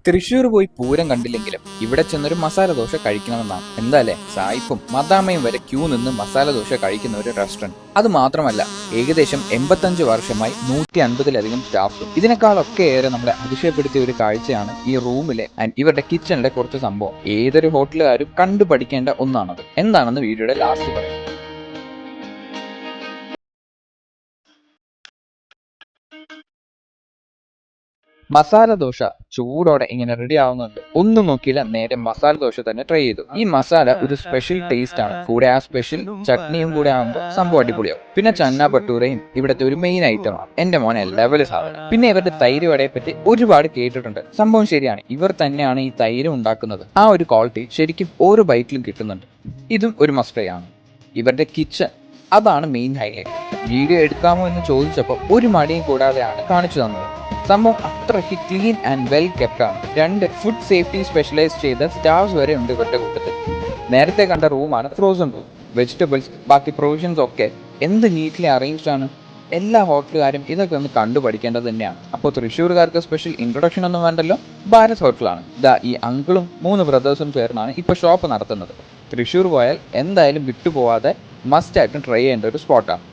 തൃശ്ശൂർ പോയി പൂരം കണ്ടില്ലെങ്കിലും ഇവിടെ ചെന്നൊരു മസാല ദോശ കഴിക്കണമെന്നാണ്. എന്താല്ലേ, സായിപ്പും മദാമയും വരെ ക്യൂ നിന്ന് മസാല ദോശ കഴിക്കുന്ന ഒരു റെസ്റ്റോറന്റ്. അത് മാത്രമല്ല, ഏകദേശം 85 വർഷമായി 150-ലധികം സ്റ്റാഫും. ഇതിനേക്കാളൊക്കെ ഏറെ നമ്മളെ അതിശയപ്പെടുത്തിയ ഒരു കാഴ്ചയാണ് ഈ റൂമിലെ ആൻഡ് ഇവരുടെ കിച്ചണിലെ കുറച്ച് സംഭവം. ഏതൊരു ഹോട്ടലുകാരും കണ്ടുപഠിക്കേണ്ട ഒന്നാണത്. എന്താണെന്ന് വീഡിയോയുടെ ലാസ്റ്റ് പറയാം. മസാല ദോശ ചൂടോടെ ഇങ്ങനെ റെഡി ആവുന്നുണ്ട്. ഒന്നും നോക്കിയില്ല, നേരെ മസാല ദോശ തന്നെ ട്രൈ ചെയ്തു. ഈ മസാല ഒരു സ്പെഷ്യൽ ടേസ്റ്റ് ആണ്. കൂടെ ആ സ്പെഷ്യൽ ചട്നിയും കൂടെ ആകുമ്പോൾ സംഭവം അടിപൊളിയാവും. പിന്നെ ചന്ന ഭട്ടൂരയും ഇവിടുത്തെ ഒരു മെയിൻ ഐറ്റമാണ്. എന്റെ മോനെ ലെവൽ സാധനം. പിന്നെ ഇവരുടെ തൈര് വടയെ പറ്റി ഒരുപാട് കേട്ടിട്ടുണ്ട്. സംഭവം ശരിയാണ്, ഇവർ തന്നെയാണ് ഈ തൈര് ഉണ്ടാക്കുന്നത്. ആ ഒരു ക്വാളിറ്റി ശരിക്കും ഓരോ ബൈറ്റിലും കിട്ടുന്നുണ്ട്. ഇതും ഒരു മസ്റ്റ് ട്രൈ ആണ്. ഇവരുടെ കിച്ചൺ, അതാണ് മെയിൻ ഹൈലൈറ്റ്. വീഡിയോ എടുക്കാമോ എന്ന് ചോദിച്ചപ്പോൾ ഒരു മടിയും കൂടാതെയാണ് കാണിച്ചു തന്നത്. സംഭവം അത്രയ്ക്ക് ക്ലീൻ ആൻഡ് വെൽ കെപ്റ്റ് ആണ്. 2 ഫുഡ് സേഫ്റ്റി സ്പെഷ്യലൈസ് ചെയ്ത സ്റ്റാഫ്സ് വരെ ഉണ്ട് ഇവരുടെ കൂട്ടത്തിൽ. നേരത്തെ കണ്ട റൂമാണ് ഫ്രോസൺ റൂം. വെജിറ്റബിൾസ്, ബാക്കി പ്രൊവിഷൻസ് ഒക്കെ എന്ത് നീറ്റ്ലി അറേഞ്ച്ഡ് ആണ്. എല്ലാ ഹോട്ടലുകാരും ഇതൊക്കെ ഒന്ന് കണ്ടു പഠിക്കേണ്ടത് തന്നെയാണ്. അപ്പോൾ തൃശ്ശൂർകാർക്ക് സ്പെഷ്യൽ ഇൻട്രൊഡക്ഷൻ ഒന്നും വേണ്ടല്ലോ, ഭാരത് ഹോട്ടലാണ്. ഈ അങ്കിളും 3 ബ്രദേഴ്സും ചേർന്നാണ് ഇപ്പോൾ ഷോപ്പ് നടത്തുന്നത്. തൃശ്ശൂർ പോയാൽ എന്തായാലും വിട്ടുപോവാതെ മസ്റ്റ് ആയിട്ടും ട്രൈ ചെയ്യേണ്ട ഒരു സ്പോട്ടാണ്.